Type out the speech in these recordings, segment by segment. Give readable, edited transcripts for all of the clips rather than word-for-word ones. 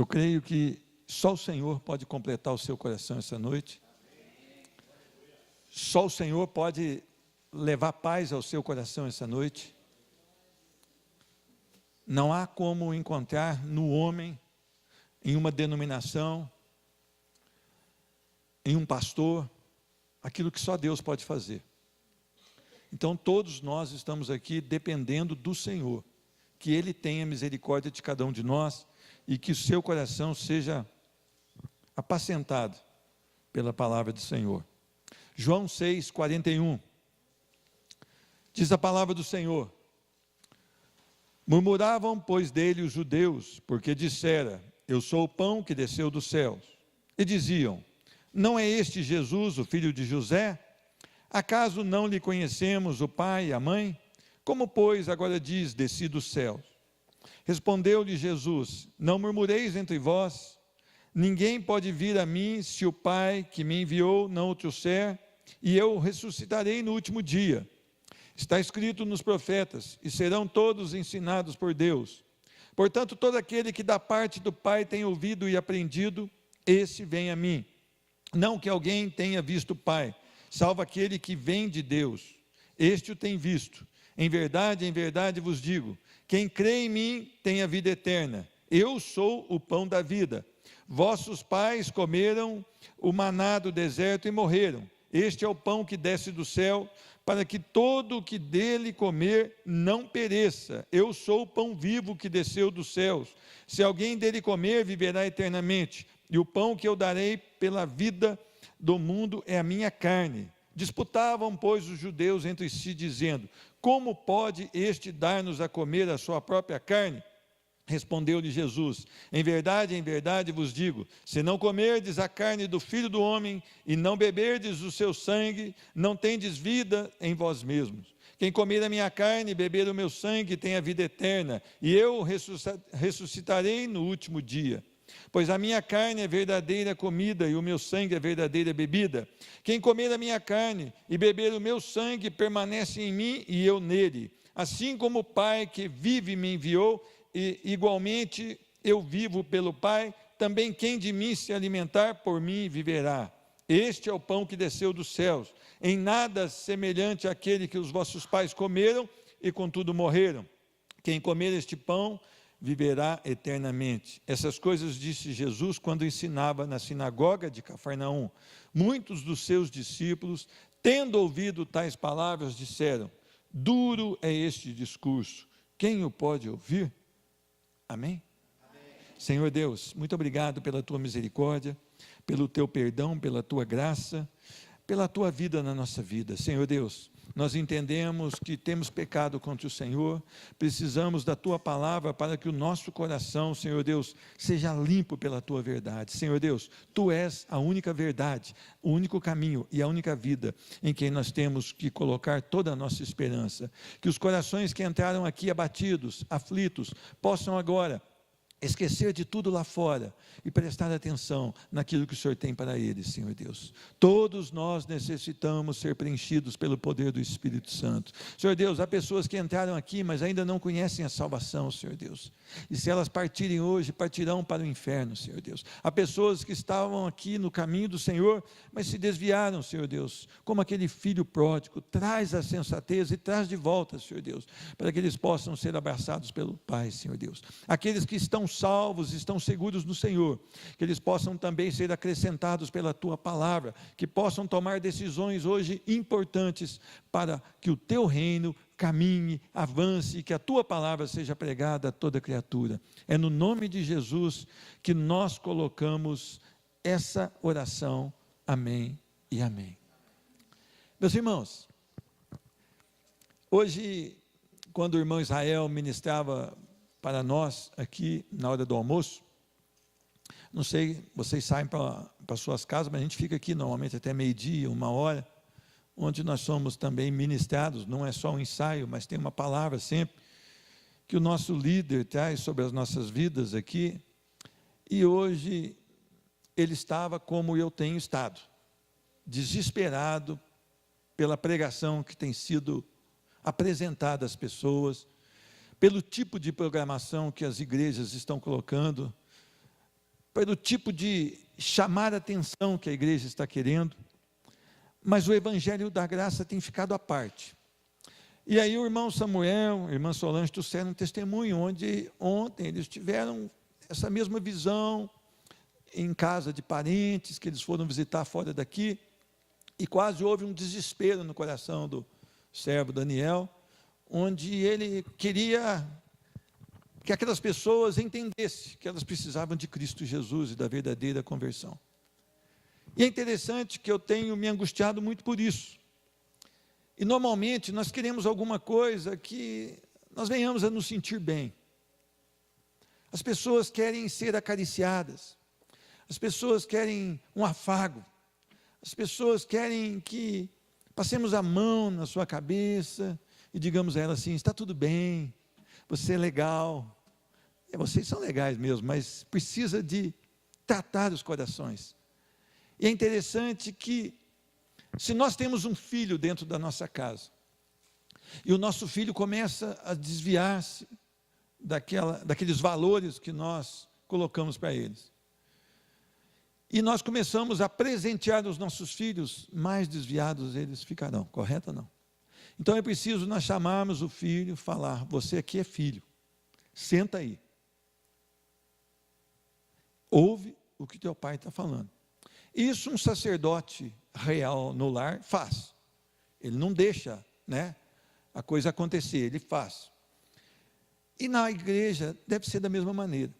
Eu creio que só o Senhor pode completar o seu coração essa noite. Só o Senhor pode levar paz ao seu coração essa noite. Não há como encontrar no homem, em uma denominação, em um pastor, aquilo que só Deus pode fazer. Então todos nós estamos aqui dependendo do Senhor, que Ele tenha misericórdia de cada um de nós e que o seu coração seja apacentado pela palavra do Senhor. João 6:41, diz a palavra do Senhor: murmuravam, pois, dele os judeus, porque dissera: eu sou o pão que desceu dos céus. E diziam: não é este Jesus, o filho de José? Acaso não lhe conhecemos o pai e a mãe? Como, pois, agora diz: desci dos céus? Respondeu-lhe Jesus: não murmureis entre vós. Ninguém pode vir a mim se o Pai que me enviou não o trouxer, e eu o ressuscitarei no último dia. Está escrito nos profetas: e serão todos ensinados por Deus. Portanto, todo aquele que da parte do Pai tem ouvido e aprendido, esse vem a mim. Não que alguém tenha visto o Pai, salvo aquele que vem de Deus. Este o tem visto. Em verdade vos digo: quem crê em mim tem a vida eterna. Eu sou o pão da vida. Vossos pais comeram o maná do deserto e morreram. Este é o pão que desce do céu, para que todo o que dele comer não pereça. Eu sou o pão vivo que desceu dos céus. Se alguém dele comer, viverá eternamente. E o pão que eu darei pela vida do mundo é a minha carne. Disputavam, pois, os judeus entre si, dizendo: como pode este dar-nos a comer a sua própria carne? Respondeu-lhe Jesus: em verdade vos digo, se não comerdes a carne do Filho do Homem e não beberdes o seu sangue, não tendes vida em vós mesmos. Quem comer a minha carne e beber o meu sangue tem a vida eterna, e eu ressuscitarei no último dia. Pois a minha carne é verdadeira comida e o meu sangue é verdadeira bebida. Quem comer a minha carne e beber o meu sangue permanece em mim e eu nele. Assim como o Pai que vive me enviou, e igualmente eu vivo pelo Pai, também quem de mim se alimentar por mim viverá. Este é o pão que desceu dos céus, em nada semelhante àquele que os vossos pais comeram e contudo morreram. Quem comer este pão viverá eternamente. Essas coisas disse Jesus quando ensinava na sinagoga de Cafarnaum. Muitos dos seus discípulos, tendo ouvido tais palavras, disseram: duro é este discurso, quem o pode ouvir? Amém? Amém? Senhor Deus, muito obrigado pela tua misericórdia, pelo teu perdão, pela tua graça, pela tua vida na nossa vida. Senhor Deus, nós entendemos que temos pecado contra o Senhor, precisamos da tua palavra para que o nosso coração, Senhor Deus, seja limpo pela tua verdade. Senhor Deus, tu és a única verdade, o único caminho e a única vida em quem nós temos que colocar toda a nossa esperança. Que os corações que entraram aqui abatidos, aflitos, possam agora esquecer de tudo lá fora e prestar atenção naquilo que o Senhor tem para eles, Senhor Deus. Todos nós necessitamos ser preenchidos pelo poder do Espírito Santo. Senhor Deus, há pessoas que entraram aqui, mas ainda não conhecem a salvação, Senhor Deus. E se elas partirem hoje, partirão para o inferno, Senhor Deus. Há pessoas que estavam aqui no caminho do Senhor, mas se desviaram, Senhor Deus. Como aquele filho pródigo, traz a sensatez e traz de volta, Senhor Deus, para que eles possam ser abraçados pelo Pai, Senhor Deus. Aqueles que estão salvos, estão seguros no Senhor, que eles possam também ser acrescentados pela tua palavra, que possam tomar decisões hoje importantes para que o teu reino caminhe, avance e que a tua palavra seja pregada a toda criatura. É no nome de Jesus que nós colocamos essa oração. Amém e amém. Meus irmãos, hoje, quando o irmão Israel ministrava para nós aqui na hora do almoço, não sei, vocês saem para suas casas, mas a gente fica aqui normalmente até meio-dia, 1h, onde nós somos também ministrados. Não é só um ensaio, mas tem uma palavra sempre que o nosso líder traz sobre as nossas vidas aqui. E hoje ele estava como eu tenho estado, desesperado pela pregação que tem sido apresentada às pessoas, pelo tipo de programação que as igrejas estão colocando, pelo tipo de chamar a atenção que a igreja está querendo, mas o evangelho da graça tem ficado à parte. E aí o irmão Samuel, a irmã Solange trouxeram um testemunho, onde ontem eles tiveram essa mesma visão, em casa de parentes, que eles foram visitar fora daqui, e quase houve um desespero no coração do servo Daniel, onde ele queria que aquelas pessoas entendessem que elas precisavam de Cristo Jesus e da verdadeira conversão. E é interessante que eu tenho me angustiado muito por isso. E normalmente nós queremos alguma coisa que nós venhamos a nos sentir bem. As pessoas querem ser acariciadas, as pessoas querem um afago, as pessoas querem que passemos a mão na sua cabeça e digamos a ela assim: está tudo bem, você é legal. Vocês são legais mesmo, mas precisa de tratar os corações. E é interessante que, se nós temos um filho dentro da nossa casa, e o nosso filho começa a desviar-se daqueles valores que nós colocamos para eles, e nós começamos a presentear os nossos filhos, mais desviados eles ficarão, correto ou não? Então é preciso nós chamarmos o filho, falar: você aqui é filho, senta aí, ouve o que teu pai está falando. Isso um sacerdote real no lar faz. Ele não deixa, a coisa acontecer, ele faz. E na igreja deve ser da mesma maneira.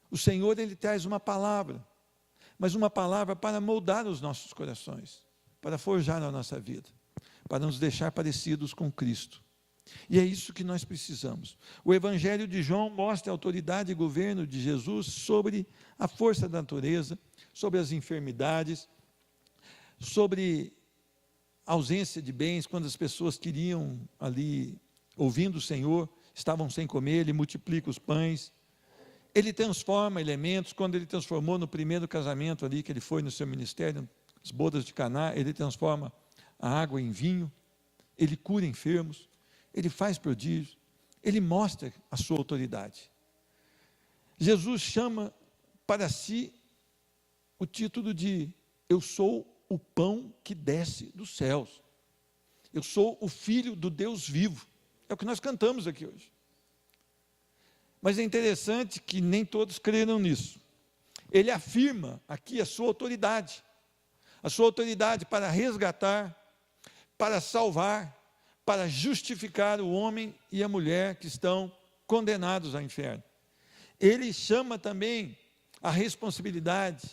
O Senhor, ele traz uma palavra, mas uma palavra para moldar os nossos corações, para forjar a nossa vida, para nos deixar parecidos com Cristo. E é isso que nós precisamos. O Evangelho de João mostra a autoridade e governo de Jesus sobre a força da natureza, sobre as enfermidades, sobre a ausência de bens, quando as pessoas queriam ali, ouvindo o Senhor, estavam sem comer, ele multiplica os pães. Ele transforma elementos, quando ele transformou no primeiro casamento ali, que ele foi no seu ministério, as bodas de Caná, ele transforma a água em vinho, ele cura enfermos, ele faz prodígios, ele mostra a sua autoridade. Jesus chama para si o título de: eu sou o pão que desce dos céus, eu sou o Filho do Deus vivo. É o que nós cantamos aqui hoje. Mas é interessante que nem todos creram nisso. Ele afirma aqui a sua autoridade para resgatar, para salvar, para justificar o homem e a mulher que estão condenados ao inferno. Ele chama também a responsabilidade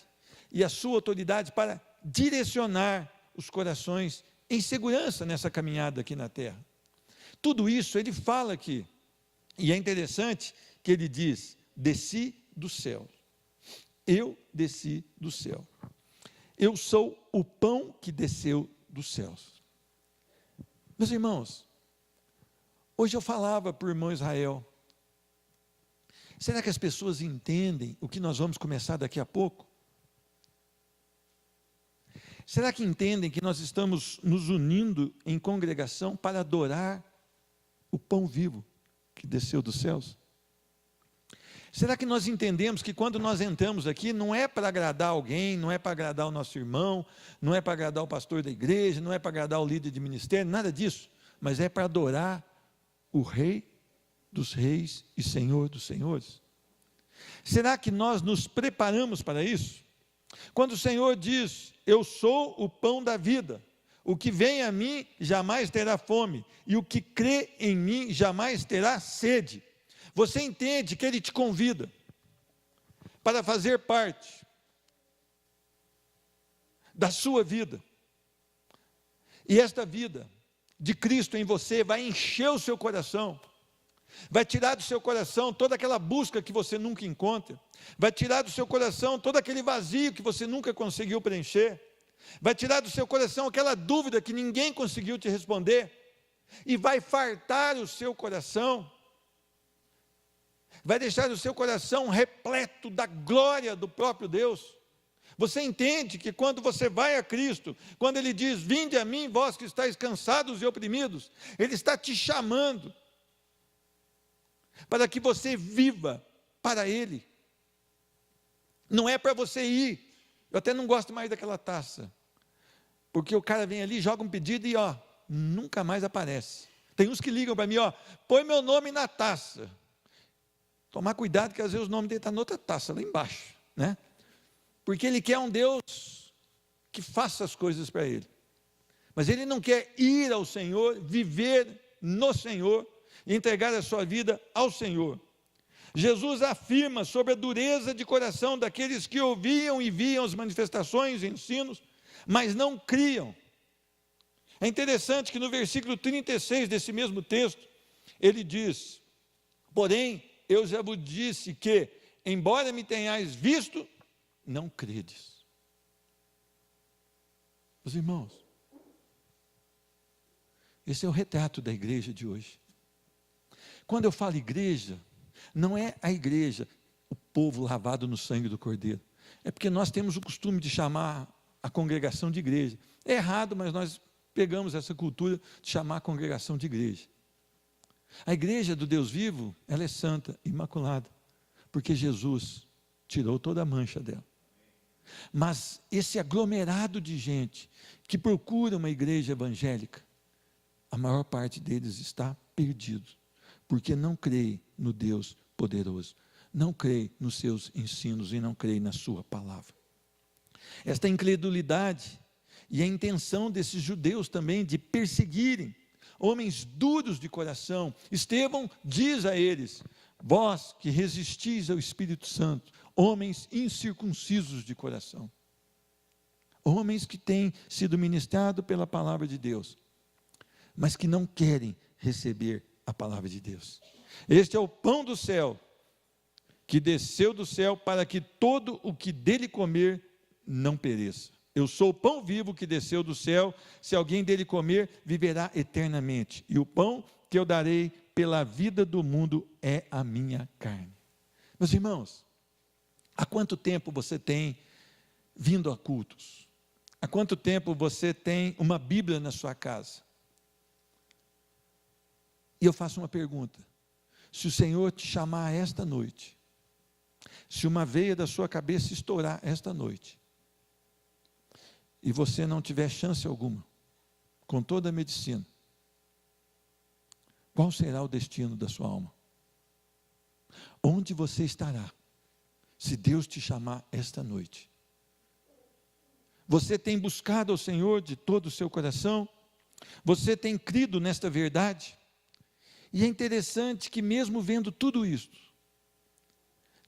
e a sua autoridade para direcionar os corações em segurança nessa caminhada aqui na terra. Tudo isso ele fala aqui, e é interessante que ele diz: desci do céu, eu desci do céu, eu sou o pão que desceu dos céus. Meus irmãos, hoje eu falava para o irmão Israel: será que as pessoas entendem o que nós vamos começar daqui a pouco? Será que entendem que nós estamos nos unindo em congregação para adorar o pão vivo que desceu dos céus? Será que nós entendemos que quando nós entramos aqui, não é para agradar alguém, não é para agradar o nosso irmão, não é para agradar o pastor da igreja, não é para agradar o líder de ministério, nada disso, mas é para adorar o Rei dos reis e Senhor dos senhores? Será que nós nos preparamos para isso? Quando o Senhor diz: eu sou o pão da vida, o que vem a mim jamais terá fome, e o que crê em mim jamais terá sede. Você entende que Ele te convida para fazer parte da sua vida, e esta vida de Cristo em você vai encher o seu coração, vai tirar do seu coração toda aquela busca que você nunca encontra, vai tirar do seu coração todo aquele vazio que você nunca conseguiu preencher, vai tirar do seu coração aquela dúvida que ninguém conseguiu te responder, e vai fartar o seu coração, vai deixar o seu coração repleto da glória do próprio Deus. Você entende que quando você vai a Cristo, quando Ele diz: vinde a mim, vós que estáis cansados e oprimidos, Ele está te chamando para que você viva para Ele. Não é para você ir. Eu até não gosto mais daquela taça, porque o cara vem ali, joga um pedido e nunca mais aparece. Tem uns que ligam para mim, põe meu nome na taça. Tomar cuidado, que às vezes o nome dele está noutra taça, lá embaixo, né? Porque ele quer um Deus que faça as coisas para ele. Mas ele não quer ir ao Senhor, viver no Senhor, e entregar a sua vida ao Senhor. Jesus afirma sobre a dureza de coração daqueles que ouviam e viam as manifestações e ensinos, mas não criam. É interessante que no versículo 36 desse mesmo texto, ele diz: porém, eu já vos disse que, embora me tenhais visto, não credes. Meus irmãos, esse é o retrato da igreja de hoje. Quando eu falo igreja, não é a igreja, o povo lavado no sangue do Cordeiro. É porque nós temos o costume de chamar a congregação de igreja. É errado, mas nós pegamos essa cultura de chamar a congregação de igreja. A igreja do Deus vivo, ela é santa, imaculada, porque Jesus tirou toda a mancha dela. Mas esse aglomerado de gente que procura uma igreja evangélica, a maior parte deles está perdido, porque não crê no Deus poderoso, não crê nos seus ensinos e não crê na sua palavra. Esta incredulidade e a intenção desses judeus também de perseguirem homens duros de coração. Estevão diz a eles: vós que resistis ao Espírito Santo, homens incircuncisos de coração, homens que têm sido ministrados pela palavra de Deus, mas que não querem receber a palavra de Deus. Este é o pão do céu, que desceu do céu para que todo o que dele comer não pereça. Eu sou o pão vivo que desceu do céu, se alguém dele comer, viverá eternamente. E o pão que eu darei pela vida do mundo é a minha carne. Meus irmãos, há quanto tempo você tem vindo a cultos? Há quanto tempo você tem uma Bíblia na sua casa? E eu faço uma pergunta: se o Senhor te chamar esta noite, se uma veia da sua cabeça estourar esta noite, e você não tiver chance alguma, com toda a medicina, qual será o destino da sua alma? Onde você estará, se Deus te chamar esta noite? Você tem buscado ao Senhor de todo o seu coração? Você tem crido nesta verdade? E é interessante que mesmo vendo tudo isto,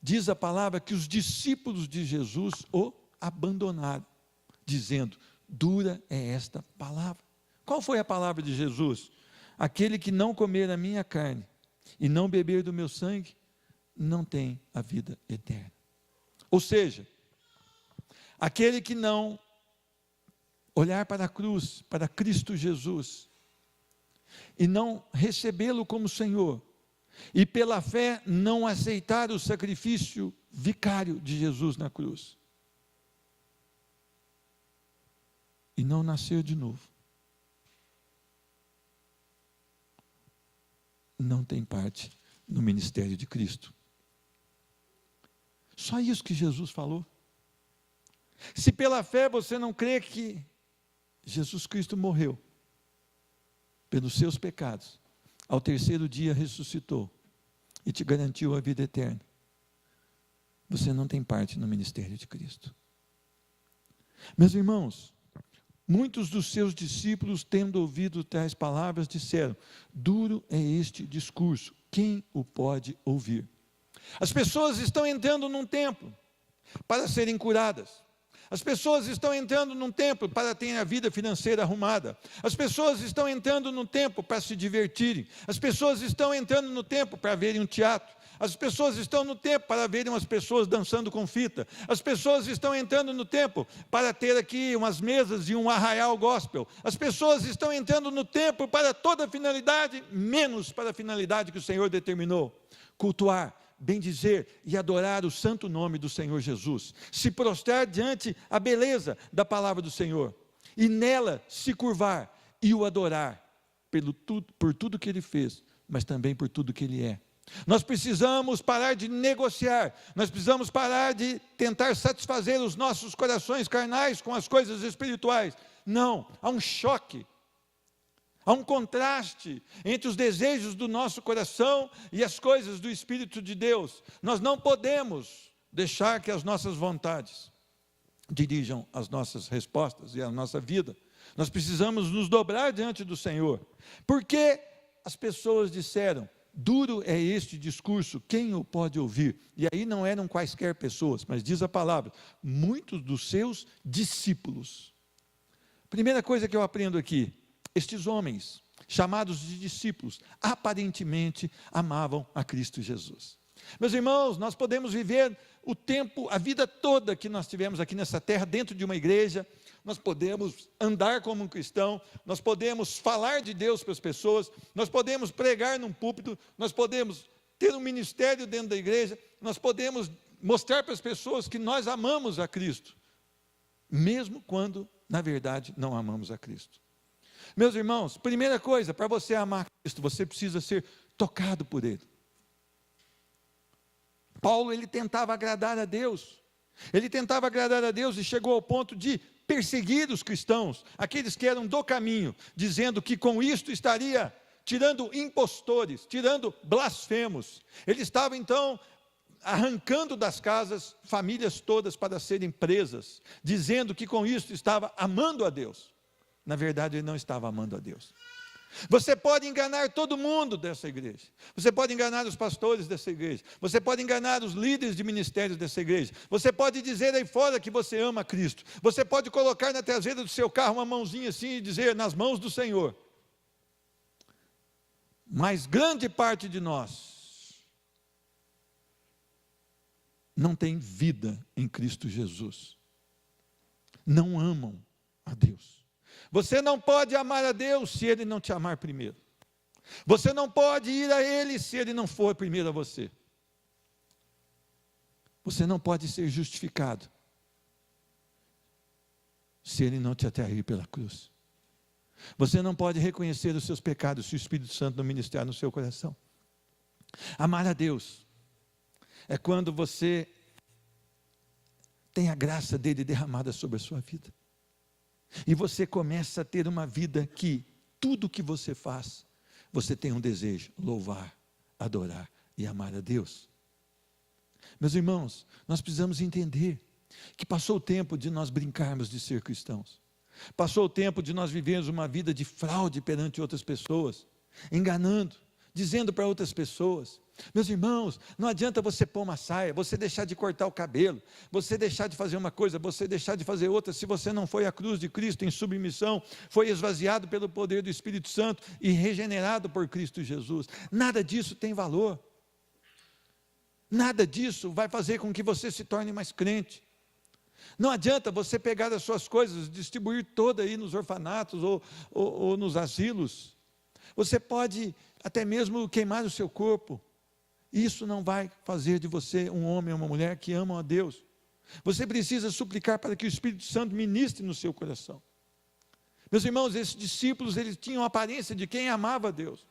diz a palavra que os discípulos de Jesus o abandonaram, dizendo: dura é esta palavra. Qual foi a palavra de Jesus? Aquele que não comer a minha carne e não beber do meu sangue, não tem a vida eterna. Ou seja, aquele que não olhar para a cruz, para Cristo Jesus, e não recebê-lo como Senhor, e pela fé não aceitar o sacrifício vicário de Jesus na cruz, e não nascer de novo, não tem parte no ministério de Cristo. Só isso que Jesus falou. Se pela fé você não crê que Jesus Cristo morreu pelos seus pecados, ao terceiro dia ressuscitou e te garantiu a vida eterna, você não tem parte no ministério de Cristo. Meus irmãos, muitos dos seus discípulos, tendo ouvido tais palavras, disseram: duro é este discurso, quem o pode ouvir? As pessoas estão entrando num templo para serem curadas. As pessoas estão entrando num templo para terem a vida financeira arrumada. As pessoas estão entrando num templo para se divertirem. As pessoas estão entrando no templo para verem um teatro. As pessoas estão no templo para verem umas pessoas dançando com fita. As pessoas estão entrando no templo para ter aqui umas mesas e um arraial gospel. As pessoas estão entrando no templo para toda finalidade, menos para a finalidade que o Senhor determinou: cultuar, bendizer e adorar o santo nome do Senhor Jesus, se prostrar diante a beleza da palavra do Senhor, e nela se curvar e o adorar por tudo que Ele fez, mas também por tudo que Ele é. Nós precisamos parar de negociar, nós precisamos parar de tentar satisfazer os nossos corações carnais com as coisas espirituais. Não, há um choque, há um contraste entre os desejos do nosso coração e as coisas do Espírito de Deus. Nós não podemos deixar que as nossas vontades dirijam as nossas respostas e a nossa vida. Nós precisamos nos dobrar diante do Senhor, porque as pessoas disseram: duro é este discurso, quem o pode ouvir? E aí não eram quaisquer pessoas, mas diz a palavra, muitos dos seus discípulos. Primeira coisa que eu aprendo aqui, estes homens, chamados de discípulos, aparentemente amavam a Cristo Jesus. Meus irmãos, nós podemos viver o tempo, a vida toda que nós tivemos aqui nessa terra, dentro de uma igreja, nós podemos andar como um cristão, nós podemos falar de Deus para as pessoas, nós podemos pregar num púlpito, nós podemos ter um ministério dentro da igreja, nós podemos mostrar para as pessoas que nós amamos a Cristo, mesmo quando, na verdade, não amamos a Cristo. Meus irmãos, primeira coisa, para você amar Cristo, você precisa ser tocado por Ele. Paulo, ele tentava agradar a Deus, e chegou ao ponto de perseguir os cristãos, aqueles que eram do caminho, dizendo que com isto estaria tirando impostores, tirando blasfemos. Ele estava então arrancando das casas famílias todas para serem presas, dizendo que com isto estava amando a Deus. Na verdade, ele não estava amando a Deus. Você pode enganar todo mundo dessa igreja, você pode enganar os pastores dessa igreja, você pode enganar os líderes de ministérios dessa igreja, você pode dizer aí fora que você ama Cristo, você pode colocar na traseira do seu carro uma mãozinha assim e dizer, nas mãos do Senhor. Mas grande parte de nós não tem vida em Cristo Jesus, não amam a Deus. Você não pode amar a Deus se Ele não te amar primeiro. Você não pode ir a Ele se Ele não for primeiro a você. Você não pode ser justificado se Ele não te atrair pela cruz. Você não pode reconhecer os seus pecados se o Espírito Santo não ministrar no seu coração. Amar a Deus é quando você tem a graça dEle derramada sobre a sua vida. E você começa a ter uma vida que, tudo que você faz, você tem um desejo, louvar, adorar e amar a Deus. Meus irmãos, nós precisamos entender que passou o tempo de nós brincarmos de ser cristãos. Passou o tempo de nós vivermos uma vida de fraude perante outras pessoas, enganando, dizendo para outras pessoas. Meus irmãos, não adianta você pôr uma saia, você deixar de cortar o cabelo, você deixar de fazer uma coisa, você deixar de fazer outra, se você não foi à cruz de Cristo em submissão, foi esvaziado pelo poder do Espírito Santo e regenerado por Cristo Jesus. Nada disso tem valor. Nada disso vai fazer com que você se torne mais crente. Não adianta você pegar as suas coisas, distribuir toda aí nos orfanatos ou nos asilos. Você pode até mesmo queimar o seu corpo. Isso não vai fazer de você um homem ou uma mulher que amam a Deus. Você precisa suplicar para que o Espírito Santo ministre no seu coração. Meus irmãos, esses discípulos, eles tinham a aparência de quem amava a Deus.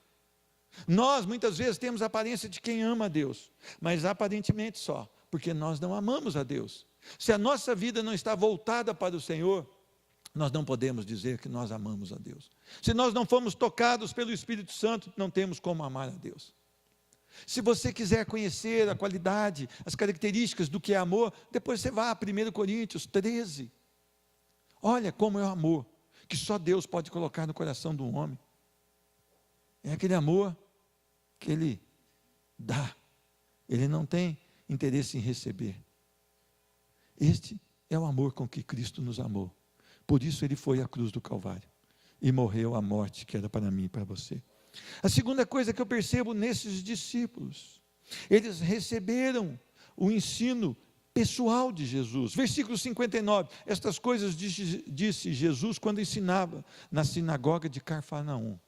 Nós, muitas vezes, temos a aparência de quem ama a Deus, mas aparentemente só, porque nós não amamos a Deus. Se a nossa vida não está voltada para o Senhor, nós não podemos dizer que nós amamos a Deus. Se nós não fomos tocados pelo Espírito Santo, não temos como amar a Deus. Se você quiser conhecer a qualidade, as características do que é amor, depois você vá a 1 Coríntios 13. Olha como é o amor, que só Deus pode colocar no coração de um homem. É aquele amor que Ele dá, Ele não tem interesse em receber. Este é o amor com que Cristo nos amou. Por isso Ele foi à cruz do Calvário e morreu a morte que era para mim e para você. A segunda coisa que eu percebo nesses discípulos, eles receberam o ensino pessoal de Jesus. Versículo 59, estas coisas disse Jesus quando ensinava na sinagoga de Cafarnaum.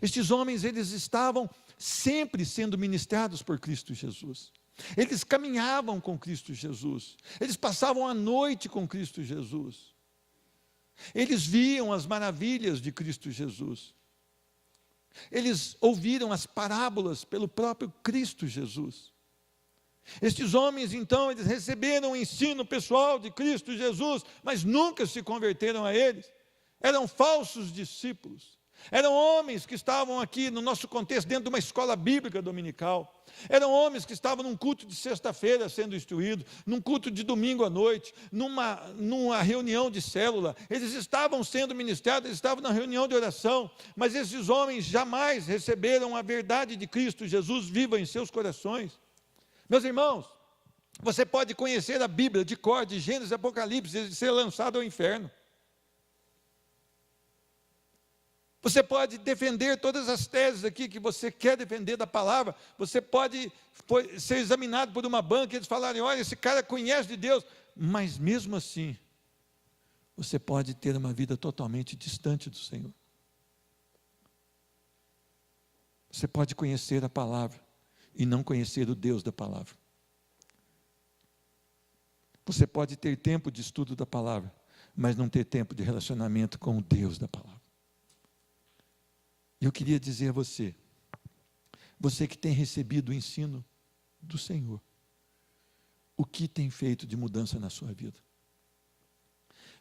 Estes homens, eles estavam sempre sendo ministrados por Cristo Jesus. Eles caminhavam com Cristo Jesus. Eles passavam a noite com Cristo Jesus. Eles viam as maravilhas de Cristo Jesus. Eles ouviram as parábolas pelo próprio Cristo Jesus. Estes homens, então, eles receberam o ensino pessoal de Cristo Jesus, mas nunca se converteram a eles. Eram falsos discípulos. Eram homens que estavam aqui no nosso contexto, dentro de uma escola bíblica dominical. Eram homens que estavam num culto de sexta-feira sendo instruídos, num culto de domingo à noite, numa reunião de célula. Eles estavam sendo ministrados, eles estavam na reunião de oração, mas esses homens jamais receberam a verdade de Cristo Jesus viva em seus corações. Meus irmãos, você pode conhecer a Bíblia de cor, de Gênesis e Apocalipse, e ser lançado ao inferno. Você pode defender todas as teses aqui que você quer defender da palavra. Você pode ser examinado por uma banca e eles falarem, olha, esse cara conhece de Deus. Mas mesmo assim, você pode ter uma vida totalmente distante do Senhor. Você pode conhecer a palavra e não conhecer o Deus da palavra. Você pode ter tempo de estudo da palavra, mas não ter tempo de relacionamento com o Deus da palavra. Eu queria dizer a você, você que tem recebido o ensino do Senhor, o que tem feito de mudança na sua vida?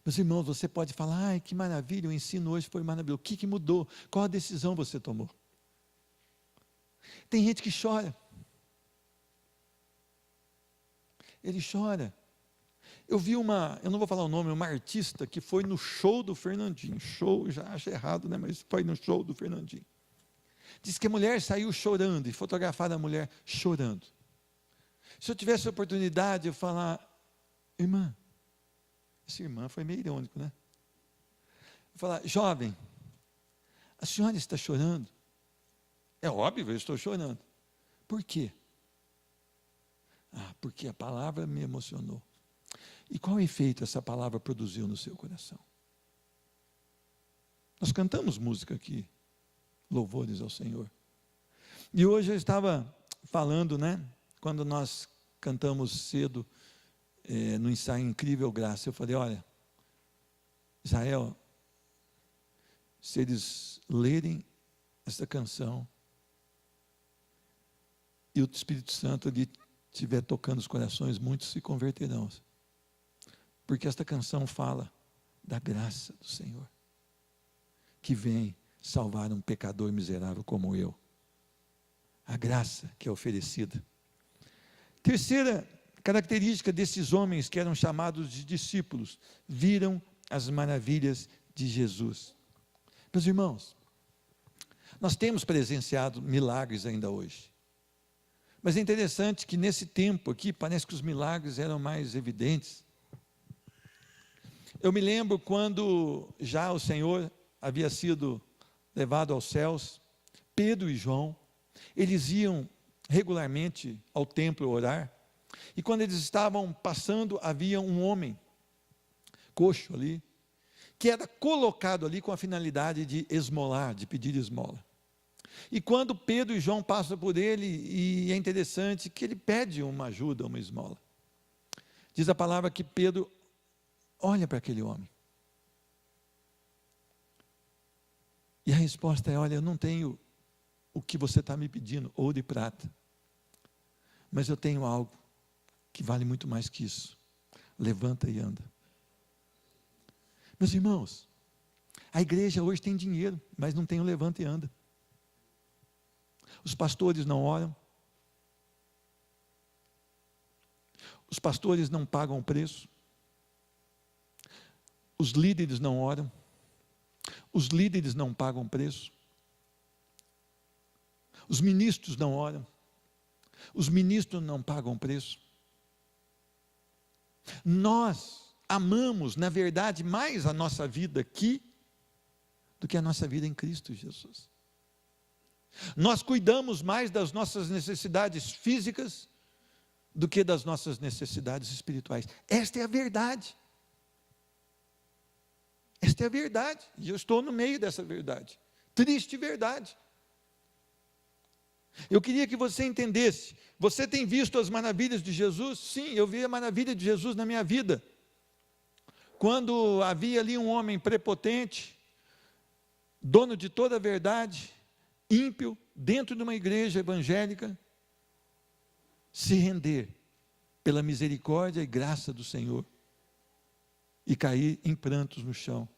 Meus irmãos, você pode falar, ai que maravilha, o ensino hoje foi maravilhoso. O que mudou? Qual a decisão você tomou? Tem gente que chora. Ele chora. Eu vi eu não vou falar o nome, uma artista que foi no show do Fernandinho. Show, já acho errado, né? Mas foi no show do Fernandinho. Diz que a mulher saiu chorando e fotografaram a mulher chorando. Se eu tivesse a oportunidade de falar, irmã, essa irmã foi meio irônico, né? Eu falar, jovem, a senhora está chorando? É óbvio, eu estou chorando. Por quê? Porque a palavra me emocionou. E qual efeito essa palavra produziu no seu coração? Nós cantamos música aqui, louvores ao Senhor. E hoje eu estava falando, né, quando nós cantamos cedo, no ensaio Incrível Graça, eu falei, olha, Israel, se eles lerem essa canção, e o Espírito Santo ali estiver tocando os corações, muitos se converterão. Porque esta canção fala da graça do Senhor, que vem salvar um pecador miserável como eu. A graça que é oferecida. Terceira característica desses homens que eram chamados de discípulos, viram as maravilhas de Jesus. Meus irmãos, nós temos presenciado milagres ainda hoje. Mas é interessante que nesse tempo aqui, parece que os milagres eram mais evidentes. Eu me lembro quando já o Senhor havia sido levado aos céus, Pedro e João, eles iam regularmente ao templo orar, e quando eles estavam passando, havia um homem, coxo ali, que era colocado ali com a finalidade de esmolar, de pedir esmola. E quando Pedro e João passam por ele, e é interessante que ele pede uma ajuda, uma esmola. Diz a palavra que Pedro olha para aquele homem. E a resposta é, olha, eu não tenho o que você está me pedindo, ouro e prata. Mas eu tenho algo que vale muito mais que isso. Levanta e anda. Meus irmãos, a igreja hoje tem dinheiro, mas não tem o levanta e anda. Os pastores não oram. Os pastores não pagam o preço. Os líderes não oram. Os líderes não pagam preço. Os ministros não oram. Os ministros não pagam preço. Nós amamos, na verdade, mais a nossa vida aqui do que a nossa vida em Cristo Jesus. Nós cuidamos mais das nossas necessidades físicas do que das nossas necessidades espirituais. Esta é a verdade. Esta é a verdade, e eu estou no meio dessa verdade, triste verdade. Eu queria que você entendesse, você tem visto as maravilhas de Jesus? Sim, eu vi a maravilha de Jesus na minha vida. Quando havia ali um homem prepotente, dono de toda a verdade, ímpio, dentro de uma igreja evangélica, se render pela misericórdia e graça do Senhor e cair em prantos no chão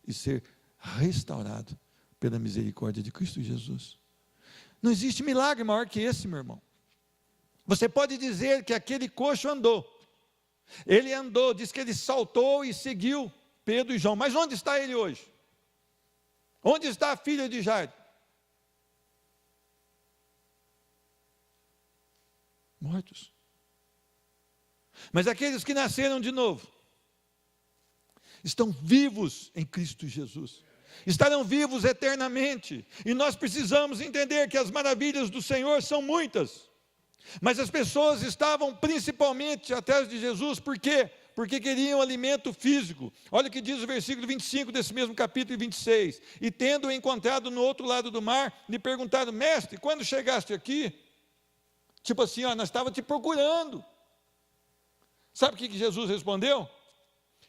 e ser restaurado pela misericórdia de Cristo Jesus. Não existe milagre maior que esse, meu irmão. Você pode dizer que aquele coxo andou. Ele andou, diz que ele saltou e seguiu Pedro e João. Mas onde está ele hoje? Onde está a filha de Jairo? Mortos. Mas aqueles que nasceram de novo, estão vivos em Cristo Jesus. Estarão vivos eternamente. E nós precisamos entender que as maravilhas do Senhor são muitas. Mas as pessoas estavam principalmente atrás de Jesus, por quê? Porque queriam alimento físico. Olha o que diz o versículo 25 desse mesmo capítulo 26. E tendo-o encontrado no outro lado do mar, lhe perguntaram: mestre, quando chegaste aqui? Tipo assim, nós estávamos te procurando. Sabe o que Jesus respondeu?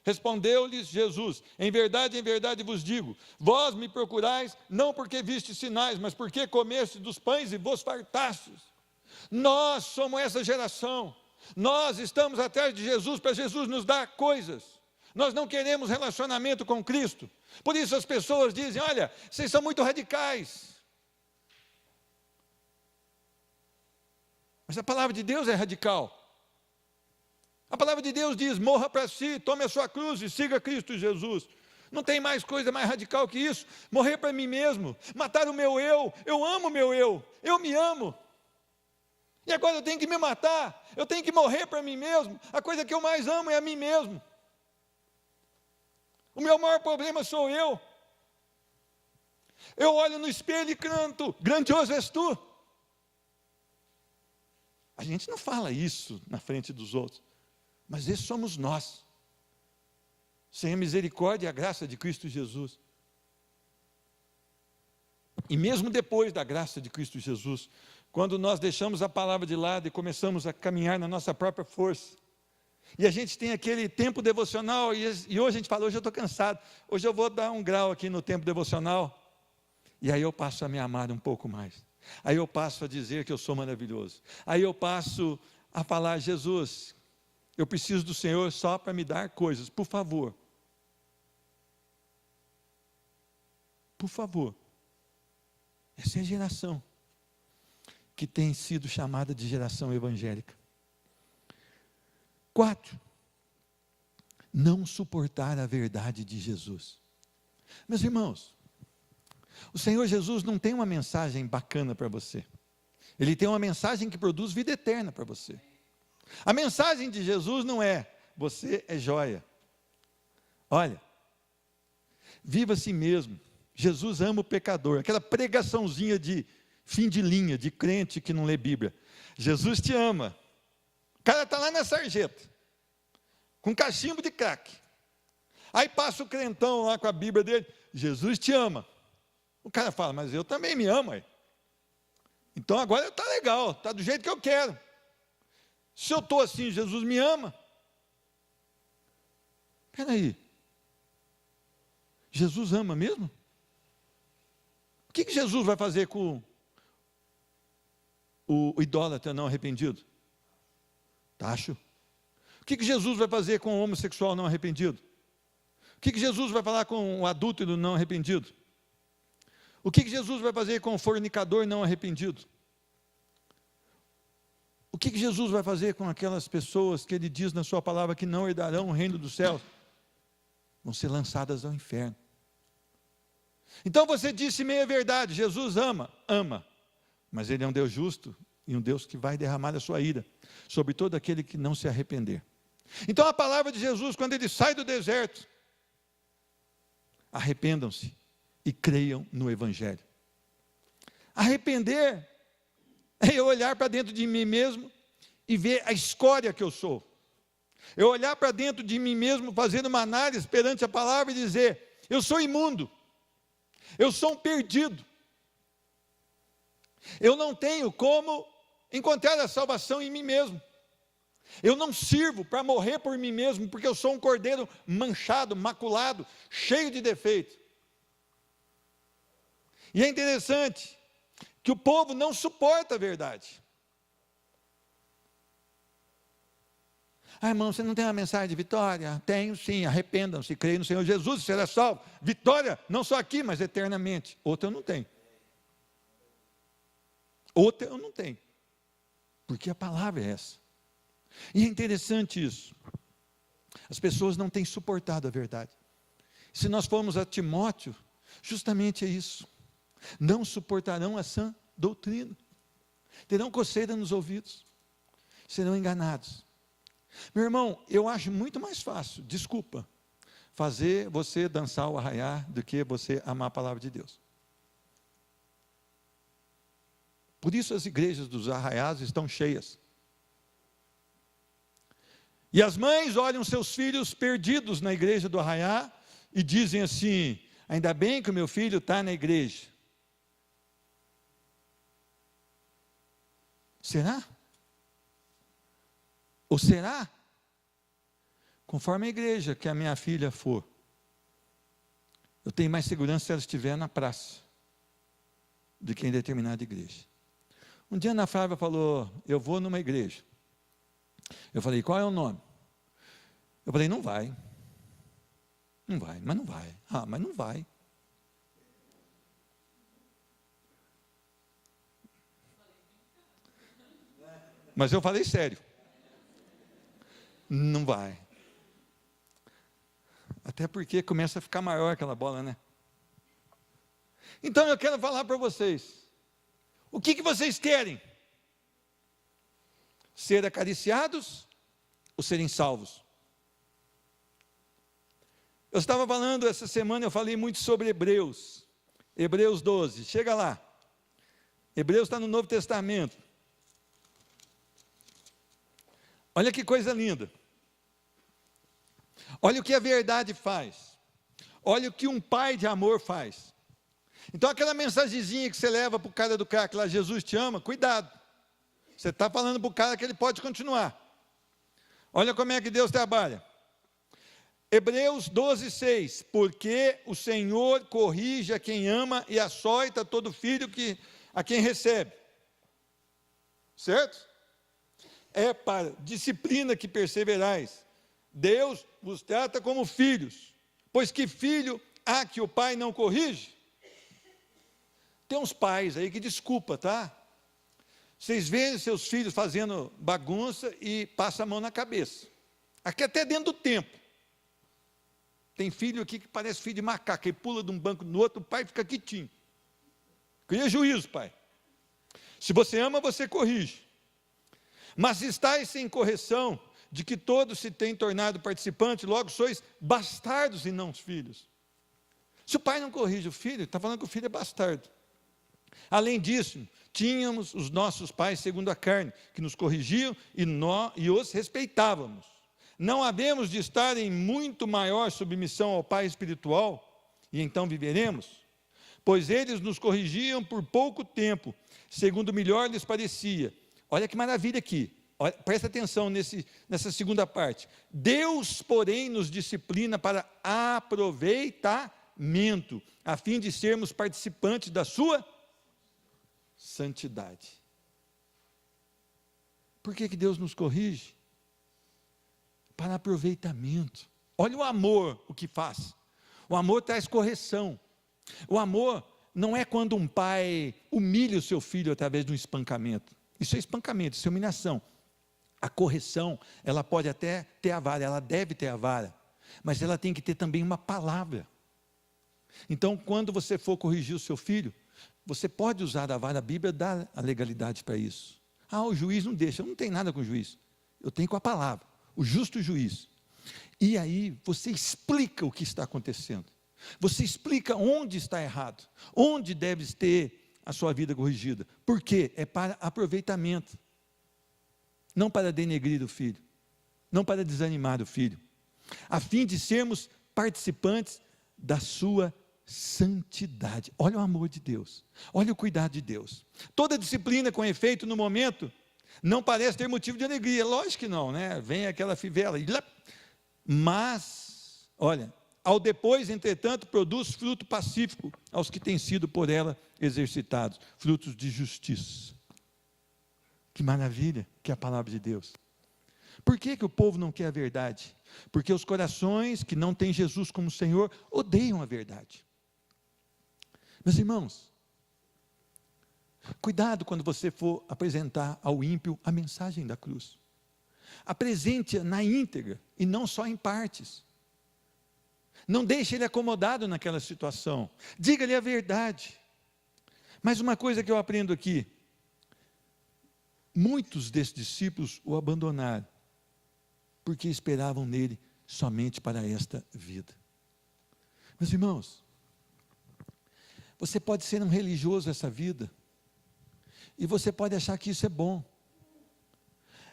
Respondeu-lhes Jesus: em verdade vos digo, vós me procurais, não porque vistes sinais, mas porque comestes dos pães e vos fartastes. Nós somos essa geração. Nós estamos atrás de Jesus para Jesus nos dar coisas. Nós não queremos relacionamento com Cristo. Por isso as pessoas dizem: olha, vocês são muito radicais. Mas a palavra de Deus é radical. A palavra de Deus diz: morra para si, tome a sua cruz e siga Cristo Jesus. Não tem mais coisa mais radical que isso. Morrer para mim mesmo, matar o meu eu amo o meu eu me amo. E agora eu tenho que me matar, eu tenho que morrer para mim mesmo. A coisa que eu mais amo é a mim mesmo. O meu maior problema sou eu. Eu olho no espelho e canto: grandioso és tu. A gente não fala isso na frente dos outros, mas esses somos nós, sem a misericórdia e a graça de Cristo Jesus. E mesmo depois da graça de Cristo Jesus, quando nós deixamos a palavra de lado e começamos a caminhar na nossa própria força, e a gente tem aquele tempo devocional, e hoje a gente fala: hoje eu estou cansado, hoje eu vou dar um grau aqui no tempo devocional, e aí eu passo a me amar um pouco mais, aí eu passo a dizer que eu sou maravilhoso, aí eu passo a falar: Jesus, eu preciso do Senhor só para me dar coisas, por favor. Por favor. Essa é a geração que tem sido chamada de geração evangélica. 4. Não suportar a verdade de Jesus. Meus irmãos, o Senhor Jesus não tem uma mensagem bacana para você. Ele tem uma mensagem que produz vida eterna para você. A mensagem de Jesus não é: você é joia. Olha, viva a si mesmo. Jesus ama o pecador. Aquela pregaçãozinha de fim de linha, de crente que não lê Bíblia. Jesus te ama. O cara está lá na sarjeta, com cachimbo de crack. Aí passa o crentão lá com a Bíblia dele: Jesus te ama. O cara fala: mas eu também me amo. Aí. Então agora está legal, está do jeito que eu quero. Se eu estou assim, Jesus me ama. Espera aí. Jesus ama mesmo? O que Jesus vai fazer com o idólatra não arrependido? Tacho. O que Jesus vai fazer com o homossexual não arrependido? O que Jesus vai falar com o adúltero não arrependido? O que Jesus vai fazer com o fornicador não arrependido? O que Jesus vai fazer com aquelas pessoas que Ele diz na sua palavra que não herdarão o reino dos céus? Vão ser lançadas ao inferno. Então você disse meia verdade: Jesus ama, mas Ele é um Deus justo e um Deus que vai derramar a sua ira sobre todo aquele que não se arrepender. Então a palavra de Jesus, quando Ele sai do deserto: arrependam-se e creiam no Evangelho. Arrepender é eu olhar para dentro de mim mesmo e ver a escória que eu sou. Eu olhar para dentro de mim mesmo, fazendo uma análise perante a palavra e dizer: eu sou imundo, eu sou um perdido, eu não tenho como encontrar a salvação em mim mesmo, eu não sirvo para morrer por mim mesmo, porque eu sou um cordeiro manchado, maculado, cheio de defeito. E é interessante que o povo não suporta a verdade. Ah, irmão, você não tem uma mensagem de vitória? Tenho sim, arrependam-se, creem no Senhor Jesus e será salvo. Vitória, não só aqui, mas eternamente. Outra eu não tenho. Outra eu não tenho. Porque a palavra é essa. E é interessante isso. As pessoas não têm suportado a verdade. Se nós formos a Timóteo, justamente é isso. Não suportarão a sã doutrina. Terão coceira nos ouvidos. Serão enganados. Meu irmão, eu acho muito mais fácil, desculpa, fazer você dançar o arraiar do que você amar a palavra de Deus. Por isso as igrejas dos arraiais estão cheias. E as mães olham seus filhos perdidos na igreja do arraiá e dizem assim: ainda bem que o meu filho está na igreja. Será? Ou será? Conforme a igreja que a minha filha for, eu tenho mais segurança se ela estiver na praça do que em determinada igreja. Um dia a Ana Flávia falou: eu vou numa igreja. Eu falei: qual é o nome? Eu falei: não vai. Não vai, mas não vai. Ah, mas não vai. Mas eu falei sério. Não vai. Até porque começa a ficar maior aquela bola, né? Então eu quero falar para vocês. O que vocês querem? Ser acariciados ou serem salvos? Eu estava falando essa semana, eu falei muito sobre Hebreus. Hebreus 12, chega lá. Hebreus está no Novo Testamento. Olha que coisa linda. Olha o que a verdade faz. Olha o que um pai de amor faz. Então aquela mensagenzinha que você leva para o cara do crack lá: Jesus te ama, cuidado. Você está falando para o cara que ele pode continuar. Olha como é que Deus trabalha. Hebreus 12, 6. Porque o Senhor corrige a quem ama e açoita todo filho a quem recebe. Certo? É para disciplina que perseverais. Deus vos trata como filhos. Pois que filho há que o pai não corrige? Tem uns pais aí que desculpa, tá? Vocês veem seus filhos fazendo bagunça e passa a mão na cabeça. Aqui até dentro do templo. Tem filho aqui que parece filho de macaco, ele pula de um banco no outro, o pai fica quietinho. Cria juízo, pai. Se você ama, você corrige. Mas se estáis sem correção, de que todos se têm tornado participantes, logo sois bastardos e não filhos. Se o pai não corrige o filho, está falando que o filho é bastardo. Além disso, tínhamos os nossos pais segundo a carne, que nos corrigiam e os respeitávamos. Não havemos de estar em muito maior submissão ao pai espiritual, e então viveremos? Pois eles nos corrigiam por pouco tempo, segundo melhor lhes parecia. Olha que maravilha aqui. Olha, presta atenção nessa segunda parte. Deus, porém, nos disciplina para aproveitamento, a fim de sermos participantes da sua santidade. Por que Deus nos corrige? Para aproveitamento. Olha o amor, o que faz. O amor traz correção. O amor não é quando um pai humilha o seu filho através de um espancamento. Isso é espancamento, isso é humilhação. A correção, ela pode até ter a vara, ela deve ter a vara, mas ela tem que ter também uma palavra. Então, quando você for corrigir o seu filho, você pode usar a vara, a Bíblia dá a legalidade para isso. Ah, o juiz não deixa, eu não tenho nada com o juiz, eu tenho com a palavra, o justo juiz. E aí, você explica o que está acontecendo, você explica onde está errado, onde deve ter a sua vida corrigida. Por quê? É para aproveitamento. Não para denegrir o filho, não para desanimar o filho, a fim de sermos participantes da sua santidade. Olha o amor de Deus, olha o cuidado de Deus. Toda disciplina com efeito no momento não parece ter motivo de alegria, lógico que não, né? Vem aquela fivela, mas, olha, Ao depois, entretanto, produz fruto pacífico aos que têm sido por ela exercitados, frutos de justiça. Que maravilha que é a palavra de Deus. Por que o povo não quer a verdade? Porque os corações que não têm Jesus como Senhor odeiam a verdade. Meus irmãos, cuidado quando você for apresentar ao ímpio a mensagem da cruz. Apresente-a na íntegra e não só em partes. Não deixe ele acomodado naquela situação. Diga-lhe a verdade. Mas uma coisa que eu aprendo aqui, muitos desses discípulos o abandonaram, porque esperavam nele somente para esta vida. Meus irmãos, você pode ser um religioso essa vida, e você pode achar que isso é bom,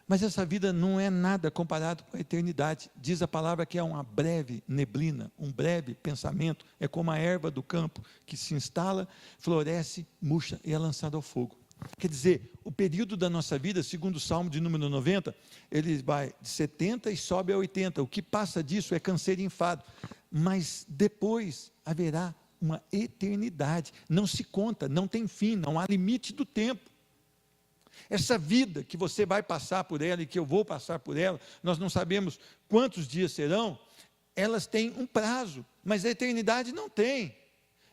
mas essa vida não é nada comparado com a eternidade. Diz a palavra que é uma breve neblina, um breve pensamento, é como a erva do campo, que se instala, floresce, murcha e é lançada ao fogo. Quer dizer, o período da nossa vida, segundo o Salmo de número 90, ele vai de 70 e sobe a 80, o que passa disso é canseiro e enfado, mas depois haverá uma eternidade, não se conta, não tem fim, não há limite do tempo. Essa vida que você vai passar por ela e que eu vou passar por ela, nós não sabemos quantos dias serão, elas têm um prazo, mas a eternidade não tem.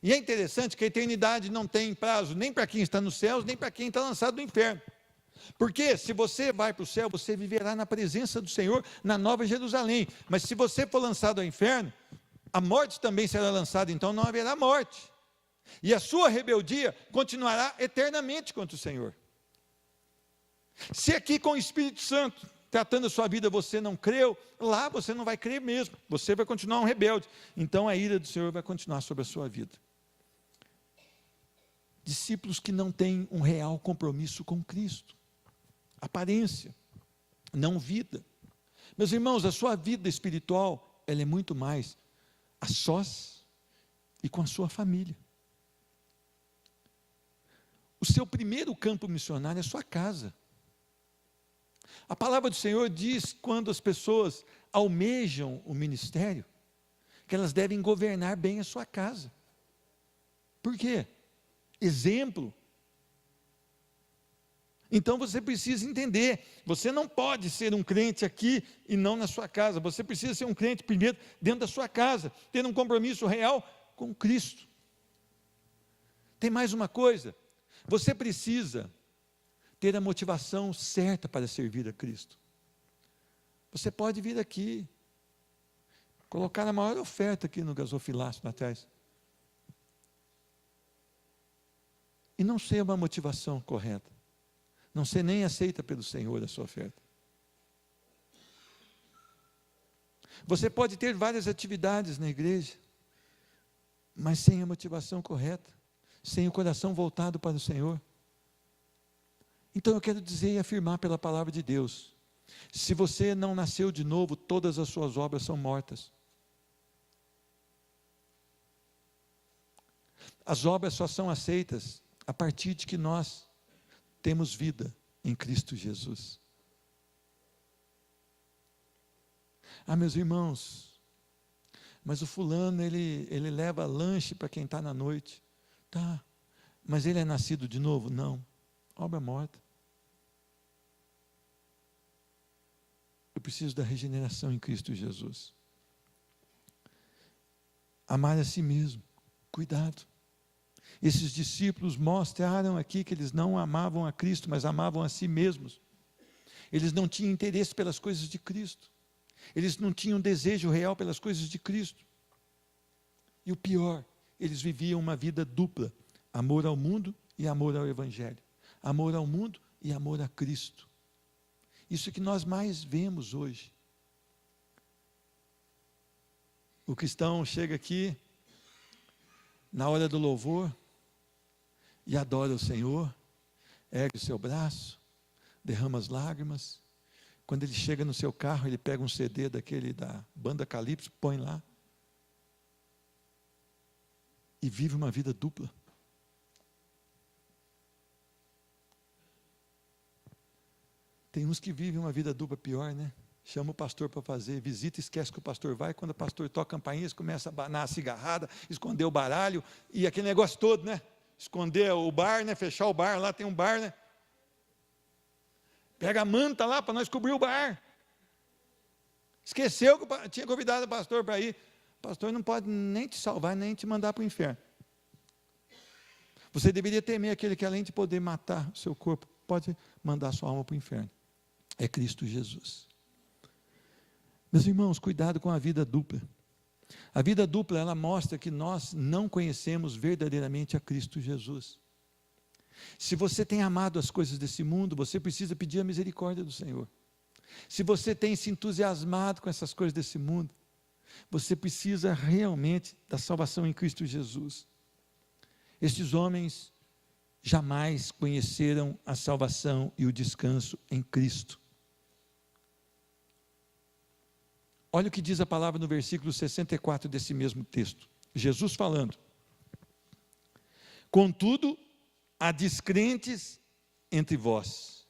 E é interessante que a eternidade não tem prazo, nem para quem está nos céus, nem para quem está lançado no inferno. Porque se você vai para o céu, você viverá na presença do Senhor, na Nova Jerusalém. Mas se você for lançado ao inferno, a morte também será lançada, então não haverá morte. E a sua rebeldia continuará eternamente contra o Senhor. Se aqui com o Espírito Santo, tratando a sua vida, você não creu, lá você não vai crer mesmo, você vai continuar um rebelde. Então a ira do Senhor vai continuar sobre a sua vida. Discípulos que não têm um real compromisso com Cristo. Aparência, não vida. Meus irmãos, a sua vida espiritual, ela é muito mais a sós e com a sua família. O seu primeiro campo missionário é a sua casa. A palavra do Senhor diz, quando as pessoas almejam o ministério, que elas devem governar bem a sua casa. Por quê? Exemplo. Então você precisa entender, você não pode ser um crente aqui e não na sua casa, você precisa ser um crente primeiro dentro da sua casa, ter um compromisso real com Cristo. Tem mais uma coisa, você precisa ter a motivação certa para servir a Cristo. Você pode vir aqui, colocar a maior oferta aqui no gasofilácio atrás, e não ser uma motivação correta, não ser nem aceita pelo Senhor a sua oferta. Você pode ter várias atividades na igreja, mas sem a motivação correta, sem o coração voltado para o Senhor. Então eu quero dizer e afirmar pela palavra de Deus, se você não nasceu de novo, todas as suas obras são mortas. As obras só são aceitas a partir de que nós temos vida em Cristo Jesus. Ah, meus irmãos, mas o fulano, ele leva lanche para quem está na noite. Tá, mas ele é nascido de novo? Não, obra morta. Eu preciso da regeneração em Cristo Jesus. Amar a si mesmo, cuidado. Esses discípulos mostraram aqui que eles não amavam a Cristo, mas amavam a si mesmos. Eles não tinham interesse pelas coisas de Cristo. Eles não tinham desejo real pelas coisas de Cristo. E o pior, eles viviam uma vida dupla, amor ao mundo e amor ao Evangelho. Amor ao mundo e amor a Cristo. Isso que nós mais vemos hoje. O cristão chega aqui, na hora do louvor, e adora o Senhor, ergue o seu braço, derrama as lágrimas. Quando ele chega no seu carro, ele pega um CD daquele da banda Calypso, põe lá, e vive uma vida dupla. Tem uns que vivem uma vida dupla pior, né? chama o pastor para fazer visita, esquece que o pastor vai, quando o pastor toca a campainha, começa a abanar a cigarrada, esconder o baralho, e aquele negócio todo, né? Esconder o bar, né? Fechar o bar, lá tem um bar, né? Pega a manta lá para nós cobrir o bar. Esqueceu que tinha convidado o pastor para ir. O pastor não pode nem te salvar, nem te mandar para o inferno. Você deveria temer aquele que, além de poder matar o seu corpo, pode mandar a sua alma para o inferno. É Cristo Jesus. Meus irmãos, cuidado com a vida dupla. A vida dupla, ela mostra que nós não conhecemos verdadeiramente a Cristo Jesus. Se você tem amado as coisas desse mundo, você precisa pedir a misericórdia do Senhor. Se você tem se entusiasmado com essas coisas desse mundo, você precisa realmente da salvação em Cristo Jesus. Estes homens jamais conheceram a salvação e o descanso em Cristo. Olha o que diz a palavra no versículo 64 desse mesmo texto. Jesus falando: contudo, há descrentes entre vós,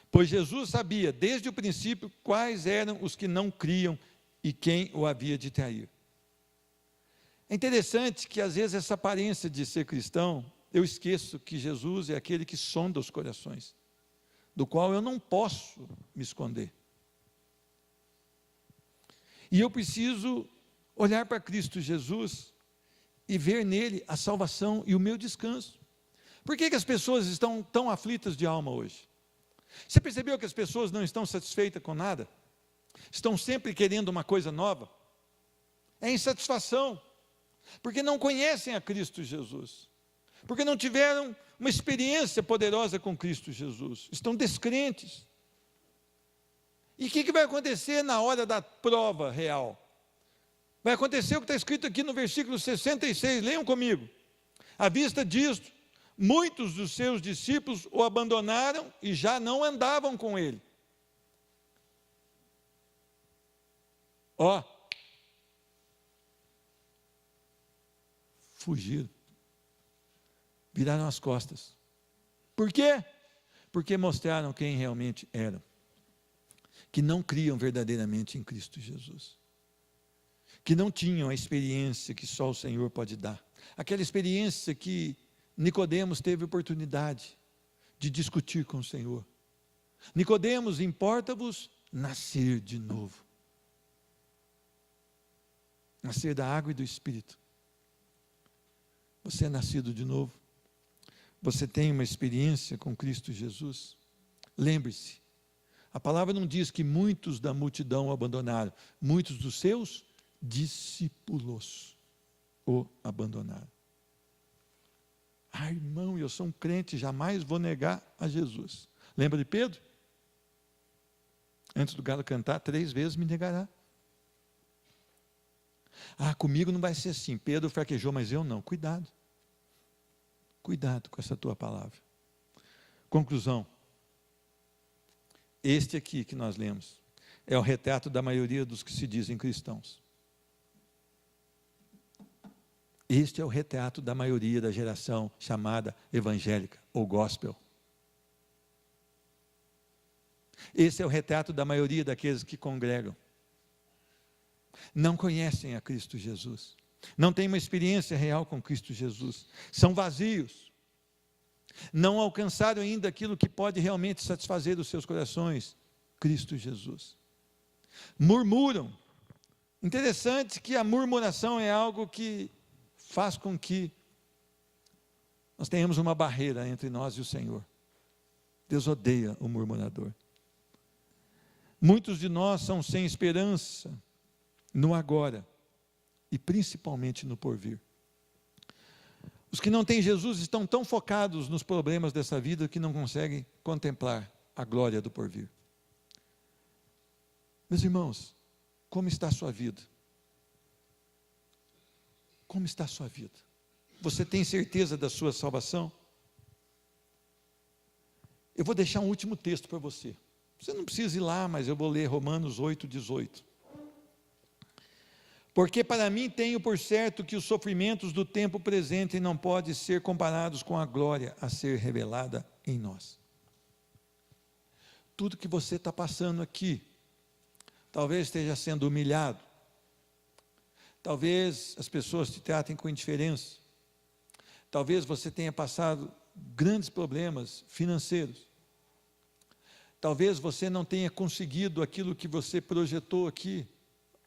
pois Jesus sabia desde o princípio quais eram os que não criam e quem o havia de trair. É interessante que às vezes essa aparência de ser cristão, eu esqueço que Jesus é aquele que sonda os corações, do qual eu não posso me esconder. E eu preciso olhar para Cristo Jesus e ver nele a salvação e o meu descanso. Por que as pessoas estão tão aflitas de alma hoje? Você percebeu que as pessoas não estão satisfeitas com nada? Estão sempre querendo uma coisa nova? É insatisfação, porque não conhecem a Cristo Jesus, porque não tiveram uma experiência poderosa com Cristo Jesus, estão descrentes. E o que vai acontecer na hora da prova real? Vai acontecer o que está escrito aqui no versículo 66, leiam comigo. À vista disto, muitos dos seus discípulos o abandonaram e já não andavam com ele. Fugiram, viraram as costas. Por quê? Porque mostraram quem realmente eram, que não criam verdadeiramente em Cristo Jesus, que não tinham a experiência que só o Senhor pode dar, aquela experiência que Nicodemos teve oportunidade de discutir com o Senhor. Nicodemos, importa-vos nascer de novo, nascer da água e do Espírito. Você é nascido de novo? Você tem uma experiência com Cristo Jesus? Lembre-se, a palavra não diz que muitos da multidão o abandonaram, muitos dos seus discípulos o abandonaram. Irmão, eu sou um crente, jamais vou negar a Jesus. Lembra de Pedro? Antes do galo cantar, 3 vezes me negará. Comigo não vai ser assim. Pedro fraquejou, mas eu não. Cuidado. Cuidado com essa tua palavra. Conclusão. Este aqui que nós lemos é o retrato da maioria dos que se dizem cristãos. Este é o retrato da maioria da geração chamada evangélica ou gospel. Esse é o retrato da maioria daqueles que congregam. Não conhecem a Cristo Jesus, não têm uma experiência real com Cristo Jesus, são vazios, não alcançaram ainda aquilo que pode realmente satisfazer os seus corações, Cristo Jesus. Murmuram. Interessante que a murmuração é algo que faz com que nós tenhamos uma barreira entre nós e o Senhor. Deus odeia o murmurador. Muitos de nós são sem esperança no agora e principalmente no porvir. Os que não têm Jesus estão tão focados nos problemas dessa vida que não conseguem contemplar a glória do porvir. Meus irmãos, como está a sua vida? Como está a sua vida? Você tem certeza da sua salvação? Eu vou deixar um último texto para você. Você não precisa ir lá, mas eu vou ler Romanos 8:18. Porque para mim tenho por certo que os sofrimentos do tempo presente não podem ser comparados com a glória a ser revelada em nós. Tudo que você está passando aqui talvez esteja sendo humilhado, talvez as pessoas te tratem com indiferença, talvez você tenha passado grandes problemas financeiros, talvez você não tenha conseguido aquilo que você projetou aqui,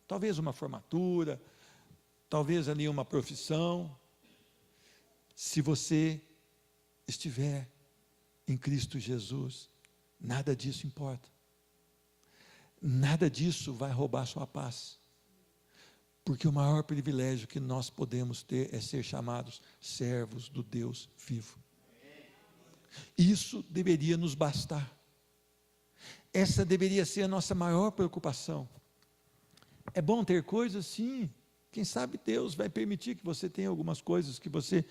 talvez uma formatura, talvez ali uma profissão. Se você estiver em Cristo Jesus, nada disso importa, nada disso vai roubar sua paz, porque o maior privilégio que nós podemos ter é ser chamados servos do Deus vivo. Isso deveria nos bastar, essa deveria ser a nossa maior preocupação. É bom ter coisas? Sim, quem sabe Deus vai permitir que você tenha algumas coisas que você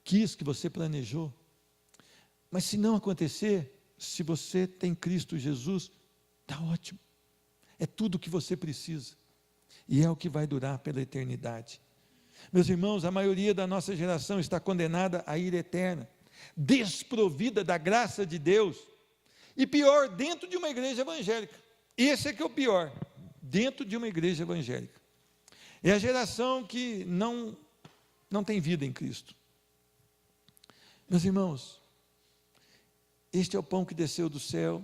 quis, que você planejou, mas se não acontecer, se você tem Cristo Jesus, está ótimo, é tudo o que você precisa, e é o que vai durar pela eternidade. Meus irmãos, a maioria da nossa geração está condenada à ira eterna, desprovida da graça de Deus, e pior, dentro de uma igreja evangélica. Esse é que é o pior, dentro de uma igreja evangélica. É a geração que não tem vida em Cristo. Meus irmãos, este é o pão que desceu do céu,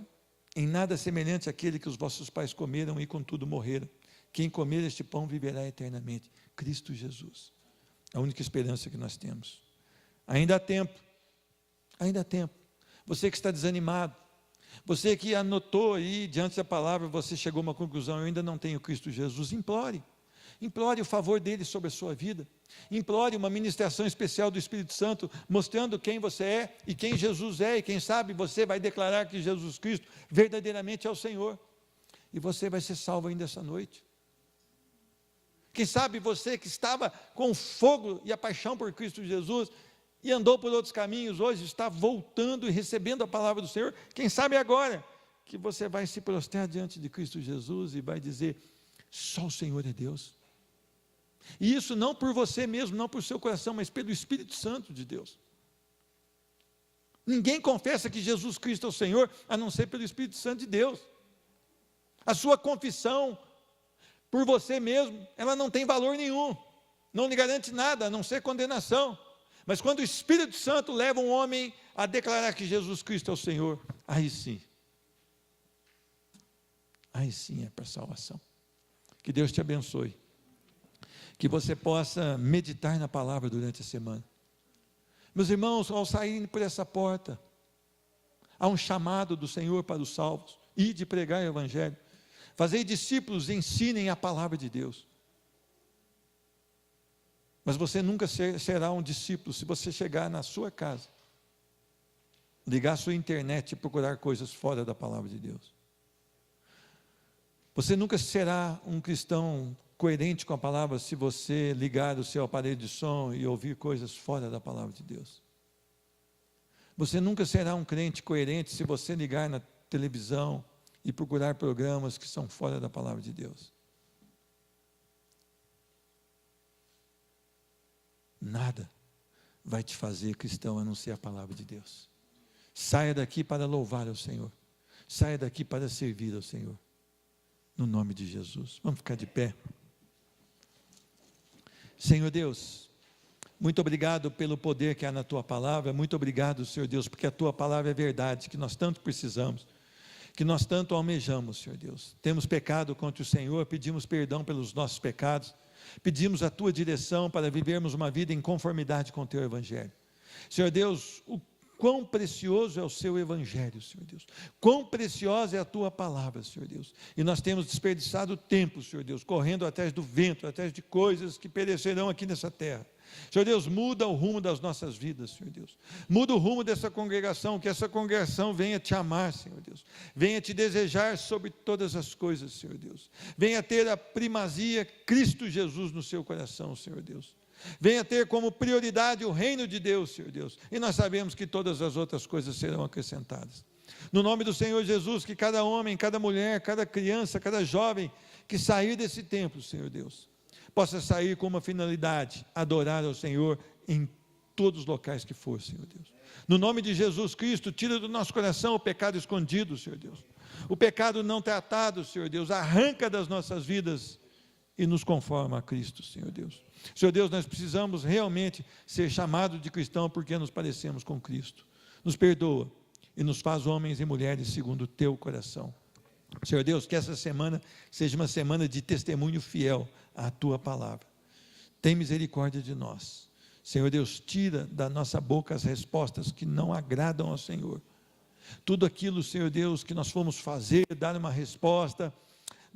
em nada semelhante àquele que os vossos pais comeram e contudo morreram. Quem comer este pão viverá eternamente. Cristo Jesus, a única esperança que nós temos. Ainda há tempo, ainda há tempo. Você que está desanimado, você que anotou aí, diante da palavra, você chegou a uma conclusão: eu ainda não tenho Cristo Jesus. Implore o favor dele sobre a sua vida, implore uma ministração especial do Espírito Santo, mostrando quem você é e quem Jesus é, e quem sabe você vai declarar que Jesus Cristo verdadeiramente é o Senhor, e você vai ser salvo ainda essa noite. Quem sabe você que estava com fogo e a paixão por Cristo Jesus, e andou por outros caminhos, hoje está voltando e recebendo a palavra do Senhor. Quem sabe agora que você vai se prostrar diante de Cristo Jesus e vai dizer: só o Senhor é Deus. E isso não por você mesmo, não por seu coração, mas pelo Espírito Santo de Deus. Ninguém confessa que Jesus Cristo é o Senhor, a não ser pelo Espírito Santo de Deus. A sua confissão por você mesmo, ela não tem valor nenhum, não lhe garante nada, a não ser condenação. Mas quando o Espírito Santo leva um homem a declarar que Jesus Cristo é o Senhor, aí sim é para salvação. Que Deus te abençoe, que você possa meditar na palavra durante a semana. Meus irmãos, ao saírem por essa porta, há um chamado do Senhor para os salvos: ide pregar o Evangelho, fazei discípulos, ensinem a palavra de Deus. Mas você nunca será um discípulo se você chegar na sua casa, ligar a sua internet e procurar coisas fora da palavra de Deus. Você nunca será um cristão coerente com a palavra se você ligar o seu aparelho de som e ouvir coisas fora da palavra de Deus. Você nunca será um crente coerente se você ligar na televisão e procurar programas que são fora da palavra de Deus. Nada vai te fazer cristão a não ser a palavra de Deus. Saia daqui para louvar ao Senhor, saia daqui para servir ao Senhor, no nome de Jesus. Vamos ficar de pé. Senhor Deus, muito obrigado pelo poder que há na Tua palavra, muito obrigado, Senhor Deus, porque a Tua palavra é verdade, que nós tanto precisamos, que nós tanto almejamos, Senhor Deus. Temos pecado contra o Senhor, pedimos perdão pelos nossos pecados, pedimos a Tua direção para vivermos uma vida em conformidade com o Teu Evangelho. Senhor Deus, o quão precioso é o Seu Evangelho, Senhor Deus, quão preciosa é a Tua palavra, Senhor Deus, e nós temos desperdiçado tempo, Senhor Deus, correndo atrás do vento, atrás de coisas que perecerão aqui nessa terra. Senhor Deus, muda o rumo das nossas vidas, Senhor Deus, muda o rumo dessa congregação, que essa congregação venha te amar, Senhor Deus, venha te desejar sobre todas as coisas, Senhor Deus, venha ter a primazia Cristo Jesus no seu coração, Senhor Deus, venha ter como prioridade o reino de Deus, Senhor Deus, e nós sabemos que todas as outras coisas serão acrescentadas. No nome do Senhor Jesus, que cada homem, cada mulher, cada criança, cada jovem que sair desse templo, Senhor Deus, possa sair com uma finalidade: adorar ao Senhor em todos os locais que for, Senhor Deus. No nome de Jesus Cristo, tira do nosso coração o pecado escondido, Senhor Deus, O pecado não tratado, Senhor Deus, arranca das nossas vidas e nos conforma a Cristo, Senhor Deus. Senhor Deus, nós precisamos realmente ser chamados de cristão porque nos parecemos com Cristo. Nos perdoa e nos faz homens e mulheres segundo o teu coração. Senhor Deus, que essa semana seja uma semana de testemunho fiel à tua palavra. Tem misericórdia de nós. Senhor Deus, tira da nossa boca as respostas que não agradam ao Senhor. Tudo aquilo, Senhor Deus, que nós fomos fazer, dar uma resposta,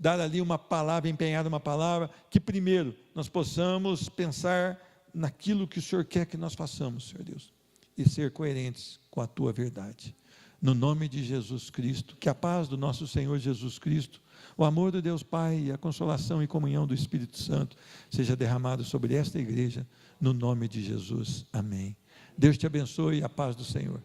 dar ali uma palavra, empenhar uma palavra, que primeiro nós possamos pensar naquilo que o Senhor quer que nós façamos, Senhor Deus, e ser coerentes com a tua verdade. No nome de Jesus Cristo, que a paz do nosso Senhor Jesus Cristo, o amor do Deus Pai, a consolação e comunhão do Espírito Santo seja derramado sobre esta igreja, no nome de Jesus. Amém. Deus te abençoe e a paz do Senhor.